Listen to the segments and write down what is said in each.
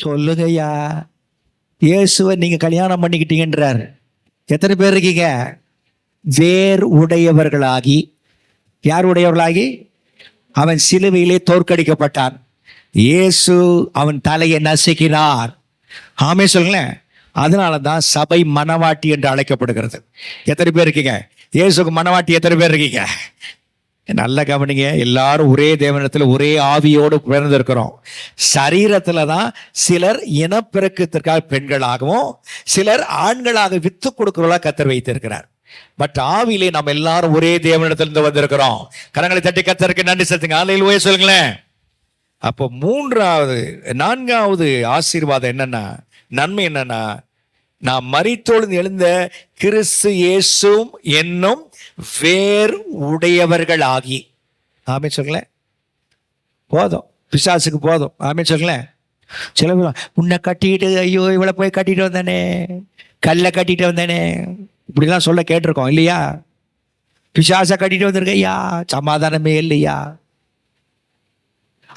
சொல்லுங்கய்யா, இயேசுவை நீங்க கல்யாணம் பண்ணிக்கிட்டீங்கன்றார். எத்தனை பேர் இருக்கீங்க? வேர் உடையவர்களாகி. யார் உடையவர்களாகி? அவன் சிலுவையிலே தோற்கடிக்கப்பட்டான். இயேசு அவன் தலையை நசுக்கினார். ஆமே சொல்லுங்களேன். அதனால தான் சபை மணவாட்டி என்று அழைக்கப்படுகிறது. எத்தனை பேர் இருக்கீங்க? இயேசுக்கு மணவாட்டி எத்தனை பேர் இருக்கீங்க? நல்ல கவனிங்க. எல்லாரும் ஒரே தேவனிடத்தில் ஒரே ஆவியோடு பிறந்திருக்கிறோம். சரீரத்துல தான் சிலர் இனப்பெருக்கத்திற்காக பெண்களாகவும் சிலர் ஆண்களாக வித்து கொடுக்கிறவர்களாக கர்த்தர் வைத்திருக்கிறார். பட் ஆவியிலே நம்ம எல்லாரும் ஒரே தேவனிடத்திலிருந்து வந்திருக்கிறோம். கரங்களை தட்டி கர்த்தருக்கு நன்றி செலுத்துங்க. அல்லேலூயா சொல்லுங்களேன். அப்போ நான்காவது ஆசீர்வாதம் என்னன்னா, நன்மை என்னன்னா, நான் மரித்தொழுந்து எழுந்த கிறிஸ்து இயேசுவும் என்னும் வேர் உடையவர்கள் ஆகி. ஆமே சொல்லுங்களேன். போதும், பிசாசுக்கு போதும். ஆமே சொல்லுங்களேன். சில உன்னை கட்டிட்டு, ஐயோ இவளை போய் கட்டிட்டு வந்தானே, கல்லை கட்டிட்டு வந்தானே, இப்படிலாம் சொல்ல கேட்டிருக்கோம் இல்லையா? பிசாசை கட்டிட்டு வந்திருக்க ஐயா, சமாதானமே இல்லையா?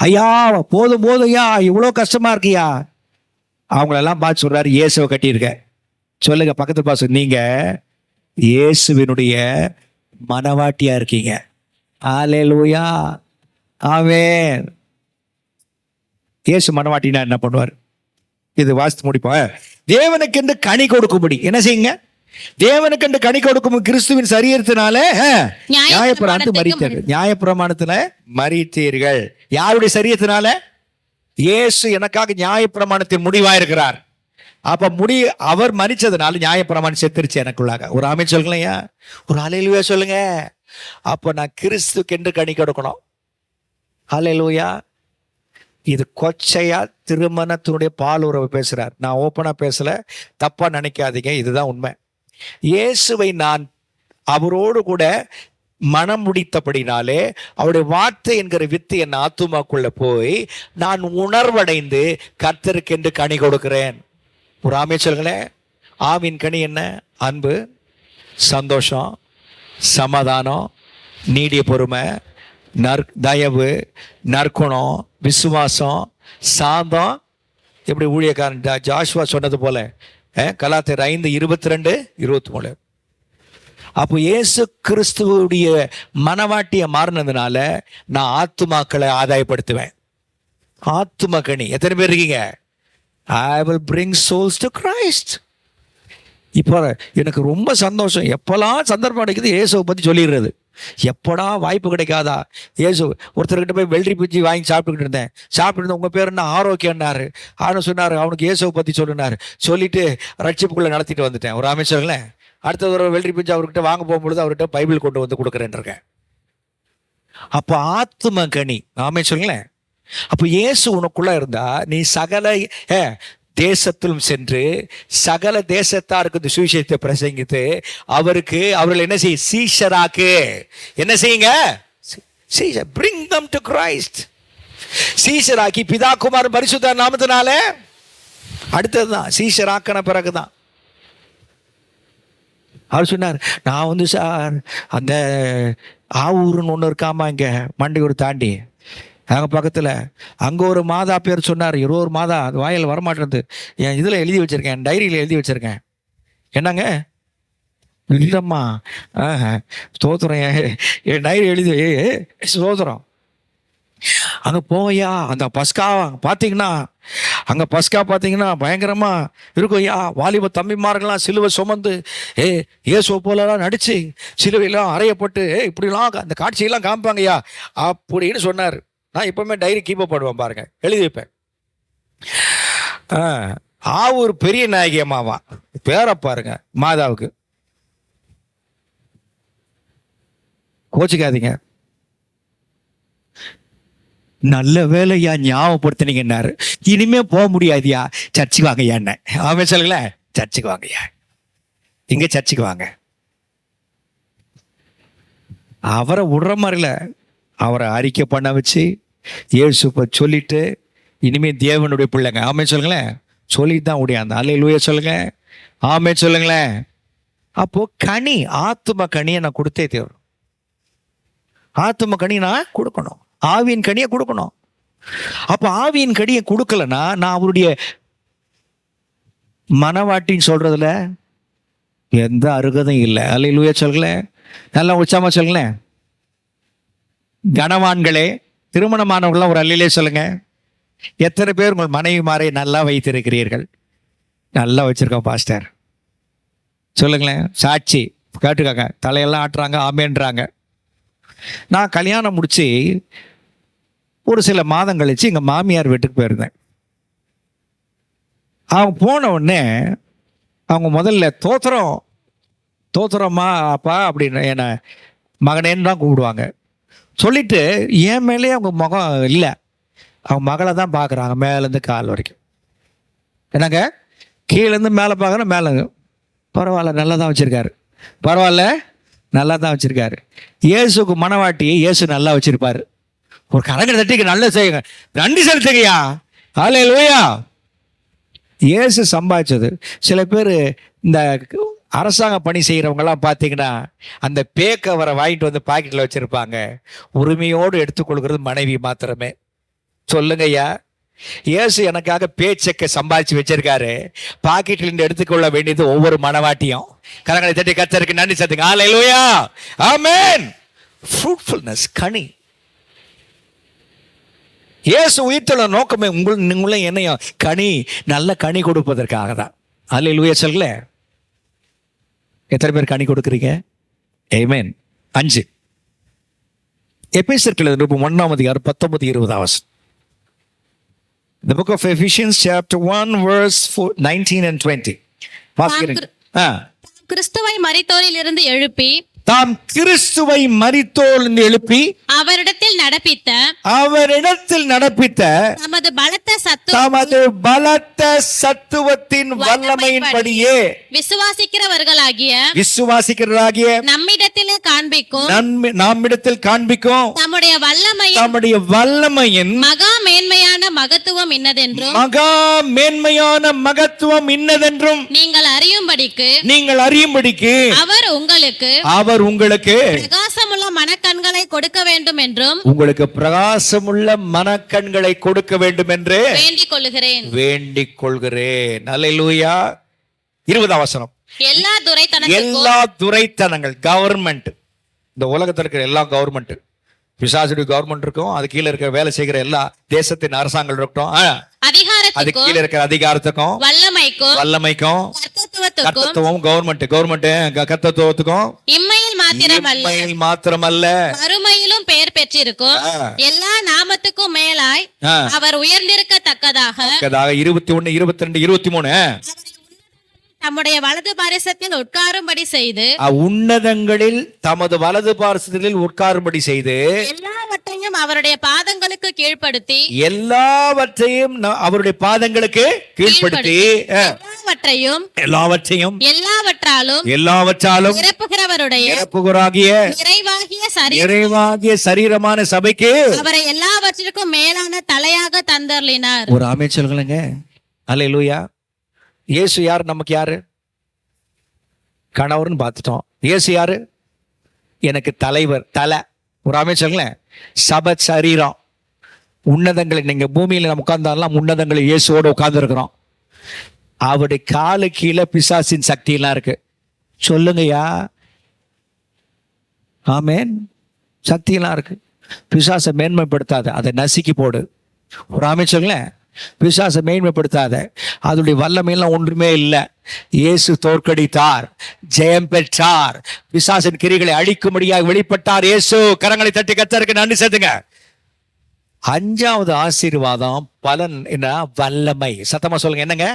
ஐயா போதும் போதும் ஐயா, இவ்வளோ கஷ்டமா இருக்குயா. அவங்களெல்லாம் பார்த்து சொல்றாரு, இயேசுவை கட்டியிருக்க. சொல்லுங்க பக்கத்து பாச, நீங்க இயேசுவினுடைய மனவாட்டியா இருக்கீங்க. அல்லேலூயா, ஆமென். இயேசு மனவாட்டினா என்ன பண்ணுவார்? இது வாசித்து முடிப்போம். தேவனுக்கென்று கனி கொடுக்கும்படி என்ன செய்யுங்க? தேவனுக்கென்று கனி கொடுக்கும் கிறிஸ்துவின் சரீரத்தினால நியாயப்பிரமாணத்தை மரித்தீர்கள். நியாயப்பிரமாணத்துல மரித்தீர்கள். யாருடைய சரீரத்தினால? இயேசு எனக்காக நியாயப்பிரமாணத்தின் முடிவாயிருக்கிறார். அப்ப அவர் மரிச்சதுனால நியாயப்பிரமாணம் செத்துருச்சு எனக்குள்ளாக. ஒரு ஆமென் சொல்லுங்களையா, ஒரு அல்லேலூயா சொல்லுங்க. அப்ப நான் கிறிஸ்துக்கென்று கனி கொடுக்கணும். அல்லேலூயா. இது கொச்சையா திருமணத்தினுடைய பால் உறவு பேசுறார். நான் ஓப்பனா பேசல, தப்பா நினைக்காதீங்க, இதுதான் உண்மை. இயேசுவை நான் அவரோடு கூட மனம் முடித்தபடினாலே அவருடைய வார்த்தை என்கிற வித்து என் ஆத்துமாக்குள்ள போய் நான் உணர்வடைந்து கர்த்தருக்கென்று கனி கொடுக்கிறேன். ஒரு ஆமே சொல்களேன். ஆவின் கனி என்ன? அன்பு, சந்தோஷம், சமாதானம், நீடிய பொறுமை, தயவு, நற்குணம், விசுவாசம், சாந்தம். எப்படி ஊழியக்காரன் ஜாஷுவா சொன்னது போல கலாத்தியர் 5:22-23. அப்போ இயேசு கிறிஸ்துவுடைய மனவாட்டிய மாறினதுனால நான் ஆத்துமாக்களை ஆதாயப்படுத்துவேன். ஆத்தும கனி. எத்தனை பேர் இருக்கீங்க? I will bring souls to Christ. இப்போ எனக்கு ரொம்ப சந்தோஷம். எப்பெல்லாம் சந்தர்ப்பம் கிடைக்குது இயேசுவை பற்றி சொல்லிடுறது. எப்படா வாய்ப்பு கிடைக்காதா? இயேசு ஒருத்தர்கிட்ட போய் வெள்ளரி பிச்சு வாங்கி சாப்பிட்டுக்கிட்டு இருந்தேன். உங்கள் பேர் என்ன? ஆரோக்கியம்னாரு. ஆனால் சொன்னார், அவனுக்கு இயேசுவை பற்றி சொல்லினார். சொல்லிட்டு ரட்சிப்புக்குள்ளே நடத்திட்டு வந்துட்டேன். ஒரு அமைச்சர்களேன். அடுத்த ஒரு வெள்ளரி பிச்சு அவர்கிட்ட வாங்க போகும்பொழுது அவர்கிட்ட பைபிள் கொண்டு வந்து கொடுக்குறேன்ருக்கேன். அப்போ ஆத்தும கனி. அமைச்சர்களேன். அப்போ இயேசு உனக்குள்ள இருந்தா நீ சகல தேசத்திலும் சென்று சகல தேசத்தாருக்கு இந்த சுவிசேஷத்தை பிரசங்கித்து அவர்கள் என்ன செய்ய? சீஷராக்கு. என்ன செய்யுங்க? bring them to Christ. சீஷராக்கி பிதா குமாரன் பரிசுத்த நாமத்தினால. அடுத்ததுதான் சீஷராக்கின பிறகுதான் அவர் சொன்னார், நான் சார் அந்த ஆவூருன்னு ஒன்று இருக்காமா இங்க மண்டையூர் தாண்டி அங்கே பக்கத்தில், அங்கே ஒரு மாதா பேர் சொன்னார். 21 மாதா அது வாயில் வரமாட்டேறது. என் இதில் எழுதி வச்சுருக்கேன், என் டைரியில் எழுதி வச்சுருக்கேன். என்னங்க? இல்லைம்மா, ஸ்தோத்திரம், என் டைரி எழுதி ஸ்தோத்திரம். அங்கே போவையா அந்த பஸ்கா பார்த்தீங்கன்னா, அங்கே பஸ்கா பார்த்தீங்கன்னா பயங்கரமாக இருக்கும் ஐயா. வாலிப தம்பிமார்கள்லாம் சிலுவை சுமந்து இயேசுவை போலலாம் நடித்து சிலுவையெல்லாம் அறையப்பட்டு இப்படிலாம் அந்த காட்சியெல்லாம் காமிப்பாங்க ஐயா அப்படின்னு சொன்னார். நான் எப்பவுமே டைரி கீப்பப் பண்ணுவேன் பாருங்க, எழுதி வைப்பேன். ஆவூர் பெரிய நாயகி அம்மாவா பேரை பாருங்க மாதாவுக்கு. கோச்சிக்காதீங்க. நல்ல வேலையா ஞாபகப்படுத்தினீங்கன்னாரு. இனிமே போக முடியாதியா, சர்ச்சுக்கு வாங்கய்யா. என்ன அவன் சொல்லுங்களேன், சர்ச்சுக்கு வாங்கய்யா, இங்க சர்ச்சுக்கு வாங்க. அவரை விடுற மாதிரில அவரை அறிக்கை பண்ண வச்சு இயேசுவை சொல்லிட்டு இனிமே தேவனுடைய பிள்ளைங்க. ஆமே சொல்லுங்களேன். சொல்லிட்டு தான் முடியாது. அல்லேலூயா சொல்லுங்க, ஆமே சொல்லுங்களேன். அப்போ கனி, ஆத்தும கனியை நான் கொடுத்தே தீரும். ஆத்தும கனி நான் கொடுக்கணும், ஆவியின் கனியை கொடுக்கணும். அப்ப ஆவியின் கடியை கொடுக்கலன்னா நான் அவருடைய மனவாட்டின்னு சொல்றதுல எந்த அருகதையும் இல்லை. அல்லேலூயா சொல்களேன், நல்லா உச்சாமா சொல்களேன். கனவான்களே, திருமணமானவர்களாம் ஒரு அல்லையிலே சொல்லுங்க. எத்தனை பேர் உங்கள் மனைவிமாரை நல்லா வைத்திருக்கிறீர்கள்? நல்லா வச்சிருக்கோம் பாஸ்டர் சொல்லுங்களேன். சாட்சி கேட்டுக்காங்க, தலையெல்லாம் ஆட்டுறாங்க, ஆமேன்றாங்க. நான் கல்யாணம் முடிச்சு ஒரு சில மாதம் கழிச்சு எங்கள் மாமியார் வீட்டுக்கு போயிருந்தேன். அவங்க போன உடனே அவங்க முதல்ல தோத்திரம்மா அப்பா அப்படின்னு என்னை மகனேன்னு தான் கூப்பிடுவாங்க. சொல்லிட்டு என் மேலே அவங்க முகம் இல்லை, அவங்க மகளை தான் பார்க்குறாங்க மேலேருந்து கால் வரைக்கும். என்னங்க கீழேருந்து மேலே பார்க்குறேன், மேலே பரவாயில்ல நல்லா தான் வச்சுருக்காரு, பரவாயில்ல நல்லா தான் வச்சுருக்காரு. இயேசுக்கு மனவாட்டியை இயேசு நல்லா வச்சுருப்பார். ஒரு கரங்களை தட்டிக்கு நல்ல செய்யுங்க, நன்றி செலுத்துங்கய்யா. அல்லேலூயா. இயேசு சம்பாதிச்சது. சில பேர் இந்த அரசாங்க பணி செய்கிறவங்கலாம் பார்த்தீங்கன்னா அந்த பே கவரை வாங்கிட்டு வந்து பாக்கெட்டில் வச்சுருப்பாங்க. உரிமையோடு எடுத்துக்கொள்கிறது மனைவி மாத்திரமே. சொல்லுங்கய்யா, இயேசு எனக்காக பேச்செக்கை சம்பாதிச்சு வச்சிருக்காரு. பாக்கெட்டில் எடுத்துக்கொள்ள வேண்டியது ஒவ்வொரு மனவாட்டியும். கரங்களை தட்டி கர்த்தருக்கு நன்றி செலுத்துங்க. அல்லேலூயா, ஆமென். ஃப்ரூட்ஃபுல்னஸ், கனி. இயேசு உயிர்த்தெழுந்த நோக்கமே உங்களை என்னையும் கனி, நல்ல கனி கொடுப்பதற்காக தான். அல்லேலூயா சொல்லல. எத்தனை பேர் கனி கொடுக்குறீங்க? ஆமென். 5 எபேசியர்கள் 1:19-20. The book of Ephesians chapter 1 verse 19 and 20. கிறிஸ்துவை மரித்தோரில் இருந்து எழுப்பி, தாம் கிறிஸ்துவை மரித்தோரிலிருந்து எழுப்பி அவரிடத்தில் நடப்பித்த தமது பலத்த சத்துவத்தின் வல்லமையின்படியே விசுவாசிக்கிறவர்களாகிய நம்மிடத்தில் காண்பிக்கும் தம்முடைய வல்லமையின் மகா மேன்மையான மகத்துவம் இன்னதென்றும் நீங்கள் அறியும்படிக்கு அவர் உங்களுக்கு பிரகாசமுள்ள மனக்கண்களை கொடுக்க வேண்டும் என்றும் என்று வேண்டிக் கொள்கிறேன். அல்லேலூயா. 20 எல்லா துரைத்தனங்கள், கவர்மெண்ட், இந்த உலகத்தில் இருக்கிற எல்லா கவர்மெண்ட், பிசாசுடைய கவர்மெண்ட் இருக்கும், அது கீழே இருக்கிற வேலை செய்கிற எல்லா தேசத்தின் அரசாங்கம் இருக்கட்டும், அது கீழே இருக்கிற அதிகாரத்துக்கும் வல்லமைக்கும் கர்த்தத்துவம், கவர்மெண்ட் கர்த்தத்துவத்துக்கும் இம்மையில் மாத்திரமல்ல மறுமையிலும் பெயர் பெற்றிருக்கும் எல்லா நாமத்துக்கும் மேலாய் அவர் உயர்ந்திருக்கத்தக்கதாக 21, 22, 23 தம்முடைய வலது பாரிசத்தில் உட்காரும்படி செய்து, உன்னதங்களில் தமது வலது பாரிசத்தில் உட்காரும்படி செய்து, எல்லாவற்றையும் அவருடைய பாதங்களுக்கு கீழ்ப்படுத்தி எல்லாவற்றாலும் நிரப்புகிறவருடைய நிறைவாகிய சரீரமான சபைக்கு அவரை எல்லாவற்றிற்கும் மேலான தலையாக தந்தருளினார். ஒரு ஆமென் சொல்லுங்க. அல்லேலூயா. இயேசு யாரு? நமக்கு யாரு? கணவர்னு பார்த்துட்டோம். இயேசு யாரு? எனக்கு தலைவர், தலை. ஒரு ஆமென் சொல்லுங்களேன். சபை சரீரம், உன்னதங்களை, நீங்க பூமியில நம்ம உட்கார்ந்தாலாம் உன்னதங்களை இயேசுவோடு உட்கார்ந்து இருக்கிறோம். அவருடைய காலு கீழே பிசாசின் சக்தி எல்லாம் இருக்கு. சொல்லுங்கய்யா, ஆமென். சக்தி எல்லாம் இருக்கு. பிசாசை மேன்மைப்படுத்தாத, அதை நசுக்கி போடு. ஒரு ஆமென் சொல்லுங்களேன். பிசாசை மேன்மைப்படுத்தாத, அதனுடைய வல்லமையெல்லாம் ஒன்றுமே இல்லை. இயேசு தோற்கடித்தார், ஜெயம் பெற்றார், பிசாசின் கிரிகளை அழிக்கும்படியாக வெளிப்பட்டார் இயேசு. கரங்களை தட்டி கர்த்தருக்கு நன்றி செலுத்துங்க. 5வது ஆசீர்வாதம் பலன் என்ன? வல்லமை. சத்தமா சொல்லுங்க. என்னங்க?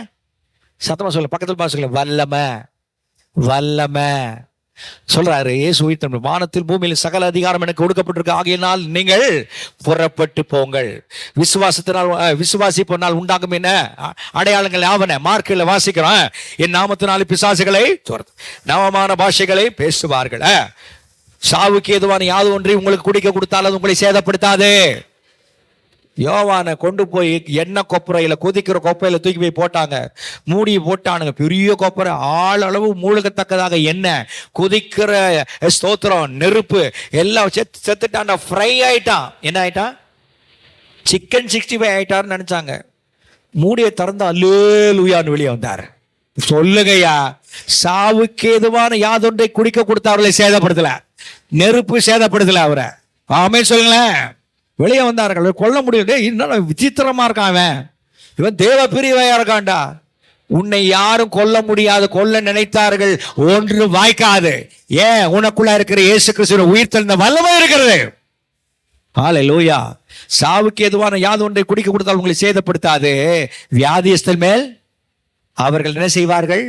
சத்தமா சொல்லுங்க. பக்கத்தில் பாசுங்க. வல்லமை சொல்றாரு இயேசு. வானத்தில் பூமியில் சகல அதிகாரம் எனக்கு கொடுக்கப்பட்டிருக்கு, ஆகையினால் நீங்கள் புறப்பட்டு போங்கள். விசுவாசிப்பனால் உண்டாகும் என்ன அடையாளங்கள் ஆவன? மார்க்கில் வாசிக்கிறோம். என் நாமத்தினாலே பிசாசுகளை நவமான பாஷைகளை பேசுவார்கள். சாவுக்கு ஏதுவான யாது ஒன்றை உங்களுக்கு குடிக்க கொடுத்தால் அது உங்களை சேதப்படுத்தாது. யோவானை கொண்டு போய் எண்ணெய் கொப்பரையில, கொதிக்கிற கொப்பரையில தூக்கி போய் போட்டாங்க, மூடி போட்டானுங்க. பெரிய கொப்பரை, ஆளளவு மூழ்கத்தக்கதாக எண்ணெய், கொதிக்கிற ஸ்தோத்திரம், நெருப்பு எல்லாம் செத்துட்டான், ஃப்ரை ஆயிட்டான். என்ன ஆயிட்டான்? சிக்கன் 65 ஆயிட்டாருன்னு நினைச்சாங்க. மூடியை திறந்து அல்லேலூயான்னு வெளியே வந்தார். சொல்லுங்கய்யா, சாவுக்கு ஏதுவான யாதொன்றை குடிக்க கொடுத்த அவர்களை சேதப்படுத்தல, நெருப்பு சேதப்படுத்தல அவரை. ஆமென் சொல்லுங்களேன். வெளியே வந்தார்கள். கொல்ல முடியல. இன்னும் விசித்திரமா இருக்கான் அவன். இவன் தேவ பிரிவையா இருக்கான்டா. உன்னை யாரும் கொல்ல முடியாது. கொல்ல நினைத்தார்கள், ஒன்று வாய்க்காது. ஏன்? உனக்குள்ள இருக்கிற இயேசு கிறிஸ்துவின் உயிர் தெழுந்த வல்லமை இருக்கிறது. ஹல்லேலூயா. சாவுக்கு ஏதுவான யாது ஒன்றை குடிக்க கொடுத்தால் உங்களை சேதப்படுத்தாது. வியாதியஸ்தல் மேல் அவர்கள் என்ன செய்வார்கள்?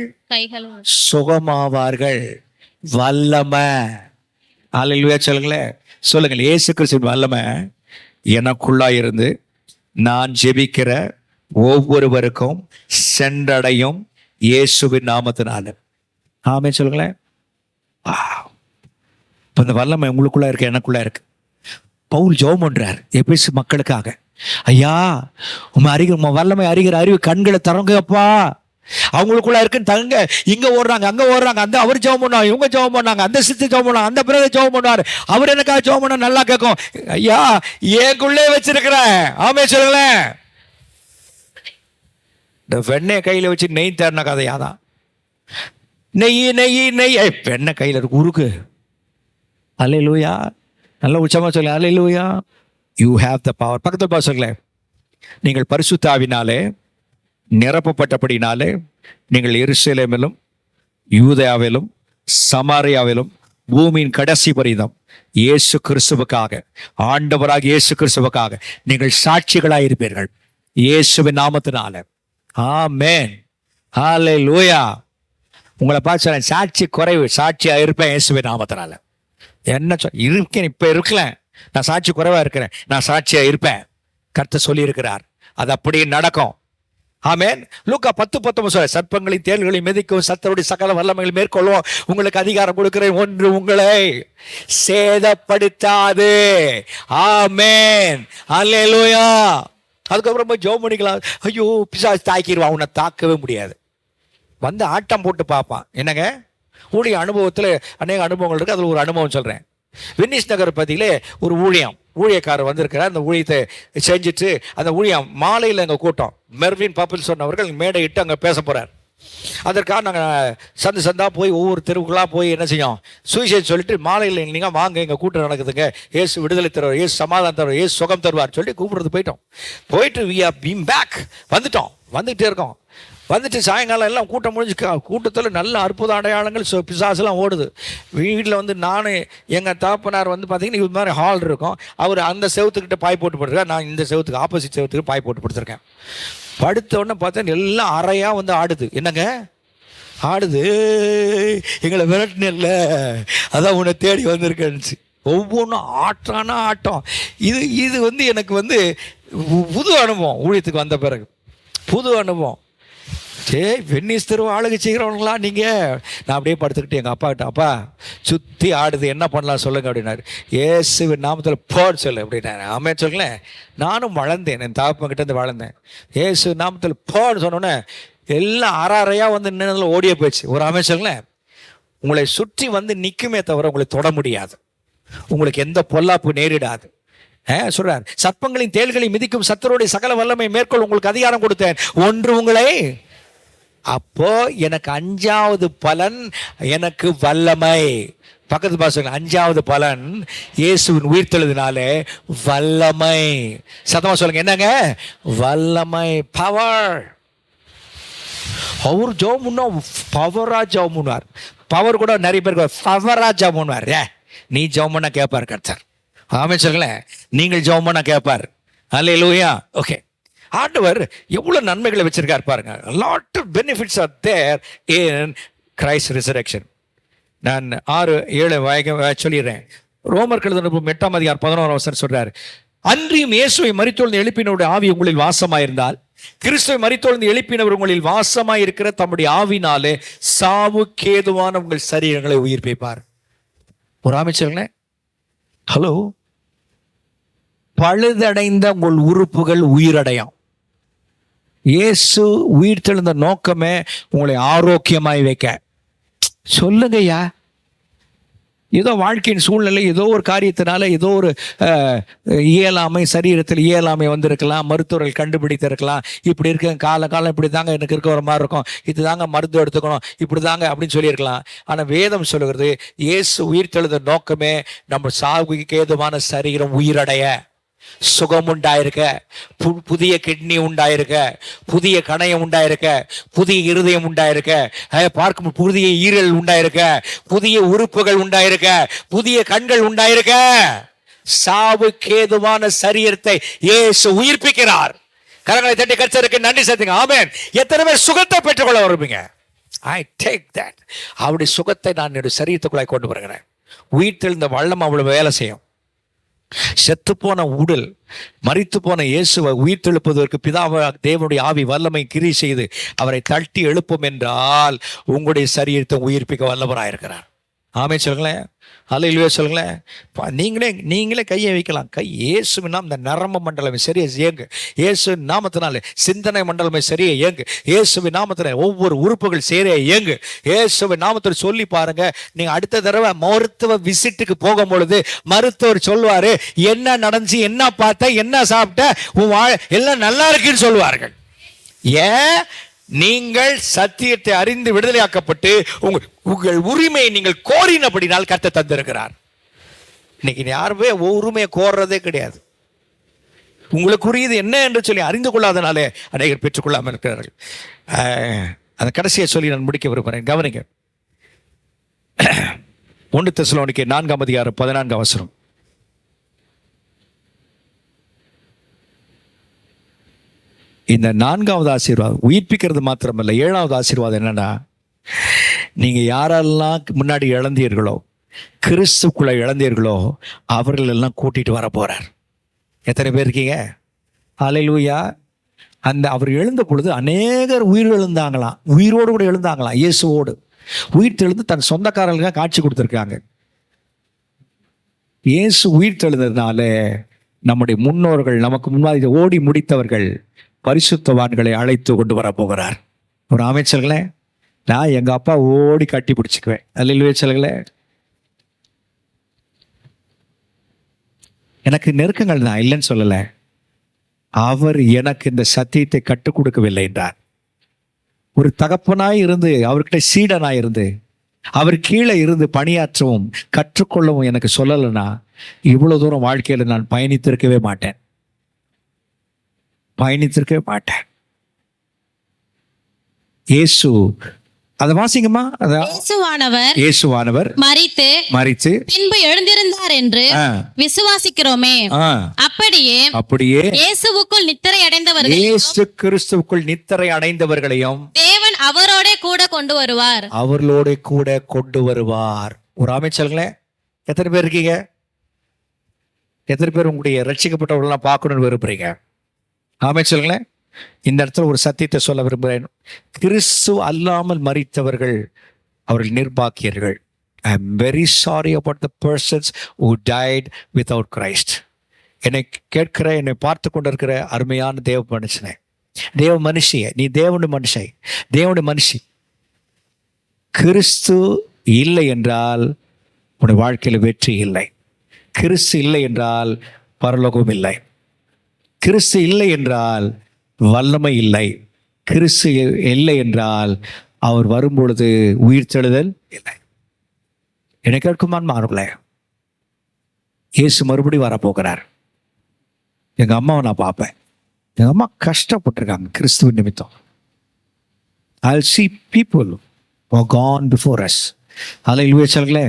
சுகமாவார்கள். வல்லமை. ஹல்லேலூயா சொல்லுங்களேன். சொல்லுங்கள், இயேசு கிறிஸ்துவின் வல்லமை எனக்குள்ளா இருந்து நான் ஜெபிக்கிற ஒவ்வொருவருக்கும் சென்றடையும் இயேசுவின் நாமத்தினால. ஆமென் சொல்லுங்களேன். இப்ப இந்த வல்லமை உங்களுக்குள்ள இருக்கு, எனக்குள்ள இருக்கு. பவுல் ஜெபம் பண்றார் எபேசு மக்களுக்காக. ஐயா, உங்க வல்லமை அறிகிற அறிவு கண்களை தரங்கப்பா. அவங்களுக்குள்ள இருக்குன்னு தங்க. இங்க ஓடுறாங்க, அங்க ஓடுறாங்க. அந்த அவர் ஜெபம் பண்ணாங்க, இவங்க ஜெபம் பண்ணாங்க, அந்த சிஸ்டர் ஜெபம் பண்ணாங்க, அந்த பிரதர் ஜெபம் பண்ணுவாரு, அவர் எனக்காக ஜெபம் பண்ணா நல்லா கேட்கும். ஐயா, ஏக்குள்ளே வச்சிருக்கிறேன். ஆமென் சொல்லுங்களேன். இந்த வெண்ணெய் கையில வச்சு நெய் தேடின கதையாதான். நெய் நெய் நெய் வெண்ணெய் கையில இருக்கு, உருக்கு. அல்லேலூயா. நல்ல உச்சமா சொல்ல, அல்லேலூயா. You have the power. பக்கத்தில் பார்த்து சொல்லுங்களேன். நீங்கள் பரிசுத்த ஆவினாலே நிரப்பப்பட்டபடினாலே நீங்கள் எருசலேமிலும் யூதேயாவிலும் சமாரியாவிலும் பூமியின் கடைசி பரிதம் இயேசு கிறிஸ்துவுக்காக, ஆண்டவராக இயேசு கிறிஸ்துவுக்காக நீங்கள் சாட்சிகளாக இருப்பீர்கள், இயேசுவின் நாமத்தினால. ஆமென். ஹல்லேலூயா. உங்களை பார்த்து சொல்ல, சாட்சி குறைவு, சாட்சியா இருப்பேன் இயேசுவின் நாமத்தினால. என்ன இருக்கேன், இப்ப இருக்கல, நான் சாட்சி குறைவா இருக்கிறேன், நான் சாட்சியா இருப்பேன். கர்த்தர் சொல்லி இருக்கிறார், அது அப்படியே நடக்கும். ஆமென். லூக்கா 10:19 சொல்ல, சர்ப்பங்களையும் தேள்களையும் மிதிக்கும், சத்தருடைய சகல வல்லமைகளை மேற்கொள்வோம், உங்களுக்கு அதிகாரம் கொடுக்கிறேன், ஒன்று உங்களை சேதப்படுத்தாது. ஆமென். அல்லேலூயா. அதுக்கப்புறம் போய் ஜெபம் பண்ணிக்கலாம். ஐயோ, பிசாசு தாக்கிடுவான், உன்னை தாக்கவே முடியாது. வந்து ஆட்டம் போட்டு பார்ப்பான். என்னங்க, ஊழிய அனுபவத்தில் அநேக அனுபவங்கள் இருக்கு. அதில் ஒரு அனுபவம் சொல்றேன். வெனிஸ் நகர் பகுதியிலே ஒரு ஊழியக்காரர் வந்திருக்கிறார். அந்த ஊழியத்தை செஞ்சுட்டு அந்த ஊழியம் மாலையில் எங்கள் கூட்டம் மெர்வின் பாப்பில் சொன்னவர்கள் மேடையிட்டு அங்கே பேச போறார். அதற்காக நாங்கள் சந்தா போய் ஒவ்வொரு தெருவுகளாக போய் என்ன செய்யும், சுவிசேஷம் சொல்லிட்டு மாலையில் நீங்கள் வாங்க, எங்கள் கூட்டம் நடக்குதுங்க, ஏசு விடுதலை தருவார், ஏசு சமாதானம் தருவார், ஏசு சுகம் தருவார் சொல்லி கூப்பிடுறது போயிட்டு வி ஆர் பீம் பேக். வந்துகிட்டே இருக்கோம். வந்துட்டு சாயங்காலம் எல்லாம் கூட்டம் முடிஞ்சு, கூட்டத்தில் நல்ல அற்புத அடையாளங்கள், பிசாசுலாம் ஓடுது. வீட்டில் வந்து நான் எங்கள் தாப்பனார் வந்து பார்த்தீங்கன்னா இது மாதிரி ஹால் இருக்கும். அவர் அந்த செவத்துக்கிட்ட பாய் போட்டு படுத்துருக்கேன், நான் இந்த செவத்துக்கு ஆப்போசிட் செவத்துக்கு பாய் போட்டு படுத்துருக்கேன். படுத்த உடனே பார்த்தா எல்லாம் அறையாக வந்து ஆடுது. என்னங்க ஆடுது? எங்களை விரட்டினில்ல, அதான் உன்னை தேடி வந்திருக்கேன்னு. ஒவ்வொன்றும் ஆட்டானா ஆட்டம். இது வந்து எனக்கு வந்து புது அனுபவம். ஊழியத்துக்கு வந்த பிறகு புது அனுபவம். வெண்ணிஸ் தெருவு ஆளுக்கு செய்கிறவங்களா நீங்கள்? நான் அப்படியே படுத்துக்கிட்டு எங்கள் அப்பா கிட்ட, அப்பா சுற்றி ஆடுது, என்ன பண்ணலாம் சொல்லுங்க அப்படின்னாரு. இயேசுவின் நாமத்தில் போடு சொல்லு அப்படின்னாரு. ஆமென் சொல்லுங்களேன். நானும் வளர்ந்தேன், என் தாப்பங்கிட்ட இருந்து வளர்ந்தேன். இயேசு நாமத்தில் போடு சொன்னோன்னே எல்லாம் அரையாக வந்து நின்று ஓடியே போயிடுச்சு. ஒரு ஆமென் சொல்லுங்களேன். உங்களை சுற்றி வந்து நிற்குமே தவிர உங்களை தொட முடியாது, உங்களுக்கு எந்த பொல்லாப்பு நேரிடாது. சொல்றார், சர்ப்பங்களின் தேள்களை மிதிக்கும் சத்தருடைய சகல வல்லமை மேற்கொள் உங்களுக்கு அதிகாரம் கொடுத்தேன், ஒன்று உங்களை. அப்போ எனக்கு 5வது பலன், எனக்கு வல்லமை. பக்கத்து பாசங்க, 5வது பலன் இயேசுவின் உயிர்த்தெழுதினாலே வல்லமை. சத்தமா சொல்லுங்க, என்னங்க வல்லமை, பவர். அவர் ஜெபம் பண்ணா பவரா ஜெபம் பண்ணுவார். பவர் கூட நிறைய பேருக்கு பவரா ஜெபம் பண்ணுவார். நீ ஜெபம் பண்ணா கேட்பார் கர்த்தர். ஆமென் சொல்லுங்களேன். நீங்கள் ஜெபம் பண்ணா கேட்பார். அல்லேலூயா. ஓகே, ஆண்டவர் எவ்வளவு நன்மைகளை வச்சிருக்காரு பாருங்க. Lot of benefits are there in Christ resurrection. நான் 6-7 சொல்லிடுறேன். ரோமர் கழுதின 8ஆம் அதிகாரம் 11ஆம் வசனம் சொல்றாரு, அன்றியும் இயேசுவை மரித்தொழுந்து எழுப்பினவருடைய ஆவி உங்களில் வாசமாயிருந்தால், கிறிஸ்துவை மரித்தொழுந்து எழுப்பினவர் உங்களில் வாசமாயிருக்கிற தம்முடைய ஆவினாலே சாவுக்கேதுவான உங்கள் சரீரங்களை உயிர்ப்பிப்பார். ஒரு அமைச்சர்களே, ஹலோ, பழுதடைந்த உங்கள் உறுப்புகள் உயிரடையும். இயேசு உயிர்த்தெழுந்த நோக்கமே உங்களை ஆரோக்கியமாய் வைக்க. சொல்லுங்கய்யா, ஏதோ வாழ்க்கையின் சூழ்நிலை, ஏதோ ஒரு காரியத்தினால, ஏதோ ஒரு இயலாமை, சரீரத்தில் இயலாமை வந்திருக்கலாம், மருத்துவர்கள் கண்டுபிடித்திருக்கலாம். இப்படி இருக்க காலம் இப்படி தாங்க எனக்கு இருக்க ஒரு மாதிரி இருக்கும், இது தாங்க மருந்து எடுத்துக்கணும், இப்படி தாங்க அப்படின்னு சொல்லியிருக்கலாம். ஆனால் வேதம் சொல்லுகிறது, இயேசு உயிர்த்தெழுந்த நோக்கமே நம்ம சாவுக்கு ஏதுவான சரீரம் உயிரடைய, சுகம் உண்டாயிருக்க, புதிய கிட்னி உண்டாயிருக்க, புதிய கணையம் உண்டாயிருக்க, புதிய இருதயம் உண்டாயிருக்க, பார்க்கும் புதிய ஈரல் உண்டாயிருக்க, புதிய உறுப்புகள் உண்டாயிருக்க, புதிய கண்கள் உண்டாயிருக்க. சாவுக்கேதுவான சரீரத்தை இயேசு உயிர்ப்பிக்கிறார். கரங்களை தட்டி கர்த்தருக்கு நன்றி செலுத்துங்க. ஆமென். எத்தனை பேர் சுகத்தை பெற்றுக்கொள்ள வருவீங்க? I take that. அவருடைய சுகத்தை நான் என்னுடைய சரீரத்துக்குள்ளாய் கொண்டு வருகிறேன். உயிர்த்தெழுந்த வல்லம் அவ்வளவு வேலை செய்யும். செத்து போன உடல், மரித்து போன இயேசுவை உயிர்த்தெழுப்பதற்கு பிதாவ தேவனுடைய ஆவி வல்லமை கிரி செய்து அவரை தட்டி எழுப்பும் என்றால் உங்களுடைய சரீரத்தை உயிர்ப்பிக்க வல்லவராயிருக்கிறார். ஆமென் சொல்லுங்களேன். அல்லேலூயா சொல்லுங்களேன். நீங்களே கையை வைக்கலாம். கை இயேசுவின் நாமம், இந்த நரம்பு மண்டலமே சரியா இயங்கு. இயேசுவின் நாமத்தினாலே சிந்தனை மண்டலமே சரியா இயங்கு. இயேசுவின் நாமத்தினால ஒவ்வொரு உறுப்புகள் சரியா இயங்கு. இயேசுவின் நாமத்தில் சொல்லி பாருங்க. நீங்க அடுத்த தடவை மருத்துவ விசிட்டுக்கு போகும் பொழுது மருத்துவர் சொல்வாரு, என்ன நடந்துச்சு, என்ன பார்த்த, என்ன சாப்பிட்ட, எல்லாம் நல்லா இருக்குன்னு சொல்லுவார்கள். ஏன்? நீங்கள் சத்தியத்தை அறிந்து விடுதலையாக்கப்பட்டு உங்கள் உரிமையை நீங்கள் கோரினபடினால் கர்த்தர் தந்திருக்கிறார். இன்னைக்கு யாருமே உரிமையை கோர்றதே கிடையாது. உங்களுக்குரியது என்ன என்று சொல்லி அறிந்து கொள்ளாதனாலே அநேகர் பெற்றுக்கொள்ளாமல் இருக்கிறார்கள். அந்த கடைசியை சொல்லி நான் முடிக்க விரும்புகிறேன். கவனிங்க. 1 தெசலோனிக்கேயர் 4:14 இந்த 4வது ஆசீர்வாதம் உயிர்ப்பிக்கிறது மாத்திரமல்ல, 7வது ஆசீர்வாதம் என்னன்னா, நீங்க யாரெல்லாம் முன்னாடி இழந்தீர்களோ, கிறிஸ்துக்குள்ள இழந்தீர்களோ, அவர்கள் எல்லாம் கூட்டிட்டு வர போறார். எத்தனை பேர் இருக்கீங்க? அல்லேலூயா. அவர் எழுந்த பொழுது அநேகர் உயிர் எழுந்தாங்களாம், உயிரோடு கூட எழுந்தாங்களாம். இயேசுவோடு உயிர் தெழுந்து தன் சொந்தக்காரர்களுக்கு காட்சி கொடுத்துருக்காங்க. இயேசு உயிர் தெழுந்ததுனால நம்முடைய முன்னோர்கள், நமக்கு முன்னாடி ஓடி முடித்தவர்கள் பரிசுத்தவான்களை அழைத்து கொண்டு வர போகிறார். ஒரு அமைச்சர்களே, நான் எங்க அப்பா ஓடி கட்டி பிடிச்சிக்குவேன். அல்லேலூயா சொல்லுங்களே. எனக்கு நெருக்கங்கள் நான் இல்லைன்னு சொல்லலை. அவர் எனக்கு இந்த சத்தியத்தை கற்றுக் கொடுக்கவில்லை என்றார். ஒரு தகப்பனாய் இருந்து, அவர்கிட்ட சீடனாய் இருந்து, அவர் கீழே இருந்து பணியாற்றவும் கற்றுக்கொள்ளவும் எனக்கு சொல்லலைன்னா இவ்வளவு தூரம் வாழ்க்கையில் நான் பயணித்திருக்கவே மாட்டேன். இயேசு, அதை வாசிங்கம்மா. இயேசுவானவர் மரித்து பின்பு எழுந்திருந்தார் என்று விசுவாசிக்கிறோமே. அப்படியே இயேசுவுக்குள் நித்திரை அடைந்தவர்களையும், இயேசு கிறிஸ்துவுக்குள் நித்திரை அடைந்தவர்களையும் தேவன் அவரோட கூட கொண்டு வருவார். ஒரு அமைச்சர்களே, எத்தனை பேர் இருக்கீங்க? எத்தனை பேர் உங்களுடைய ரட்சிக்கப்பட்டவர்கள்லாம் பார்க்கணும்னு விரும்புறீங்க? அமைச்சர்களே, இந்த இடத்துல ஒரு சத்தியத்தை சொல்ல விரும்புகிறேன். கிறிஸ்து அல்லாமல் மரித்தவர்கள் அவர்கள் நிர்பாக்கியர்கள். I am very sorry about the persons who died without Christ. என்னை கேட்கிற, என்னை பார்த்து கொண்டிருக்கிற அருமையான தேவ மனுஷனே, தேவ மனுஷிய, நீ தேவனுடைய மனுஷி. கிறிஸ்து இல்லை என்றால் உன்னுடைய வாழ்க்கையில் வெற்றி இல்லை. கிறிஸ்து இல்லை என்றால் பரலோகம் இல்லை. கிறிஸ்து இல்லை என்றால் வல்லமை இல்லை. கிறிஸ்து இல்லை என்றால் அவர் வரும்பொழுது உயிர்த்தெழுதல் இல்லை. என்னை கேட்குமான் மாறுங்களே, இயேசு மறுபடி வரப்போகிறார். எங்க அம்மாவை நான் பார்ப்பேன். எங்க அம்மா கஷ்டப்பட்டிருக்காங்க கிறிஸ்துவின் நிமித்தம். I'll see people who are gone before us. அல்லேலூயா சொல்லுங்களே.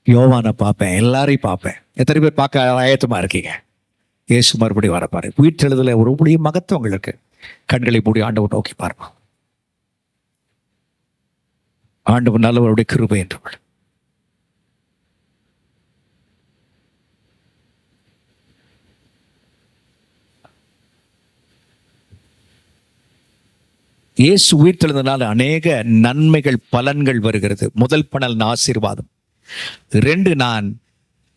யோவானை பார்ப்பேன், எல்லாரையும் பார்ப்பேன். எத்தனை பேர் பார்க்க ஆயத்தமா இருக்கீங்க? இயேசு மறுபடி வரப்பாரு. உயிர்த்தெழுதல ஒரு புதிய மகத்துவங்கள் இருக்கு. கண்களை மூடி ஆண்டவர் நோக்கி பார்ப்போம். ஆண்டவர் நல்லவருடைய கிருபை என்றவள். இயேசு உயிர்த்தெழுந்தனால அநேக நன்மைகள், பலன்கள் வருகிறது. முதல் பலன் ஆசீர்வாதம். 2, நான்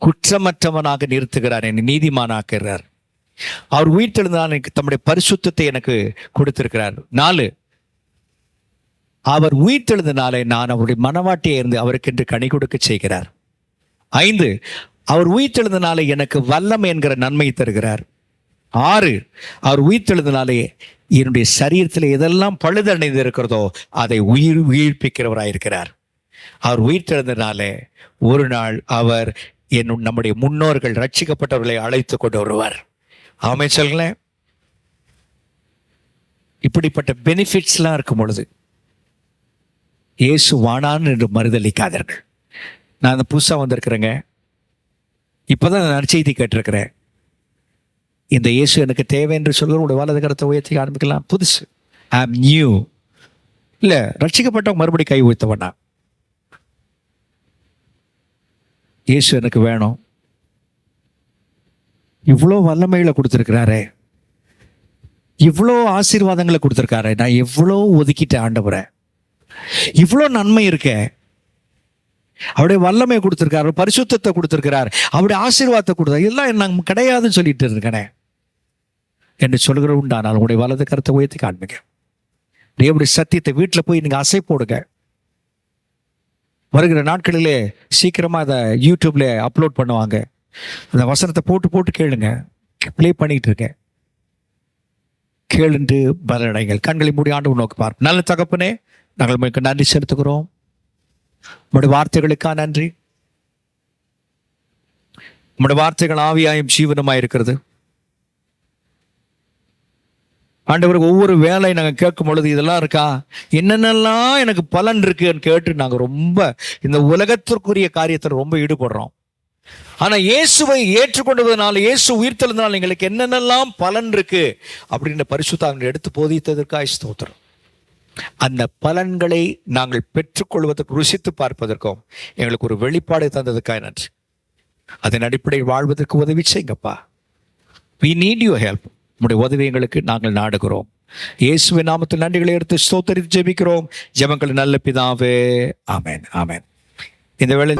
குற்றமற்றவனாக நிறுத்துகிறார், என்னை நீதிமானாக்குகிறார். அவர் உயிர்த்தெழுந்தால் எனக்கு தம்முடைய பரிசுத்தத்தை எனக்கு கொடுத்திருக்கிறார். 4, அவர் உயிர்த்தெழுந்தனாலே நான் அவருடைய மனவாட்டியை இருந்து அவருக்கென்று கனி கொடுக்க செய்கிறார். 5, அவர் உயிர்த்தெழுந்தனாலே எனக்கு வல்லமை என்கிற நன்மை தருகிறார். 6, அவர் உயிர்த்தெழுந்தனாலே என்னுடைய சரீரத்தில் எதெல்லாம் பழுதடைந்து இருக்கிறதோ அதை உயிர்ப்பிக்கிறவராயிருக்கிறார். அவர் உயிர்த்தெழுந்தனாலே ஒரு நாள் அவர் நம்முடைய முன்னோர்கள் ரட்சிக்கப்பட்டவர்களை அழைத்து கொண்டு வருவார். ஆமென் சொல்லுங்களேன். இப்படிப்பட்ட பெனிஃபிட்ஸ்லாம் இருக்கும் பொழுது இயேசு வானான் என்று மறுதளிக்காதீர்கள். நான் புதுசாக வந்திருக்கிறேங்க, இப்போதான் நான் நற்செய்தி கேட்டிருக்கிறேன். இந்த இயேசு எனக்கு தேவை என்று சொல்கிற உடைய வலது கரத்தை உயர்த்தி ஆரம்பிக்கலாம். புதுசு, ஐ ஆம் நியூ. இல்லை, ரட்சிக்கப்பட்டவங்க மறுபடி கை உயர்த்தவனா. இயேசு எனக்கு வேணும். இவ்வளோ வல்லமைகளை கொடுத்துருக்கிறாரே, இவ்வளோ ஆசீர்வாதங்களை கொடுத்துருக்காரு, நான் எவ்வளோ ஒதுக்கிட்டேன் ஆண்டவரை. இவ்வளோ நன்மை இருக்க, அவருடைய வல்லமையை கொடுத்துருக்காரு, பரிசுத்தத்தை கொடுத்துருக்கிறார், அவருடைய ஆசீர்வாதத்தை கொடுத்தார், எல்லாம் நாங்கள் கிடையாதுன்னு சொல்லிட்டு இருக்கனே என்று சொல்கிற உண்டானால் உங்களுடைய வலது கருத்தை உயர்த்தி காண்பீங்க. தேவனுடைய சத்தியத்தை வீட்டில் போய் நீங்கள் அசை போடுங்க. வருகிற நாட்களிலே சீக்கிரமாக அதை யூடியூப்ல அப்லோட் பண்ணுவாங்க. அந்த வசனத்தை போட்டு போட்டு கேளுங்க. ப்ளே பண்ணிட்டு இருக்கேன். கேளுண்டு பலனடைங்கள். கண்களை மூடி ஆண்டவர் நோக்கி பார்ப்போம். நல்ல தகப்பனே, நாங்கள் உங்களுக்கு நன்றி செலுத்துகிறோம். உங்களுடைய வார்த்தைகளுக்காக நன்றி. உங்களுடைய வார்த்தைகள் ஆவியாயும் ஜீவனமாய் இருக்கிறது. ஆண்டவருக்கு ஒவ்வொரு வேலையை நாங்கள் கேட்கும் பொழுது இதெல்லாம் இருக்கா, என்னென்னலாம் எனக்கு பலன் இருக்குன்னு கேட்டு நாங்கள் ரொம்ப இந்த உலகத்திற்குரிய காரியத்தில் ரொம்ப ஈடுபடுறோம். ஆனால் இயேசுவை ஏற்றுக்கொண்டதுனால, இயேசு உயிர்த்தெழுந்தனால எங்களுக்கு என்னென்னலாம் பலன் இருக்கு அப்படின்னு பரிசுத்தாவினை எடுத்து போதித்ததற்காக ஸ்தோத்திரம். அந்த பலன்களை நாங்கள் பெற்றுக்கொள்வதற்கு, ருசித்து பார்ப்பதற்கும் எங்களுக்கு ஒரு வெளிப்பாடு தந்ததுக்காக நன்றி. அதன் அடிப்படையில் வாழ்வதற்கு உதவி செய்யுங்கப்பா. We need your help. உங்களுடைய உதவி எங்களுக்கு நாங்கள் நாடுகிறோம். இயேசுவின் நாமத்தில் நன்றிகளை எடுத்து ஸ்தோத்திரித்து ஜெபிக்கிறோம். ஜெபங்கள் நல்ல பிதாவே, ஆமென், ஆமென். இந்த வேளை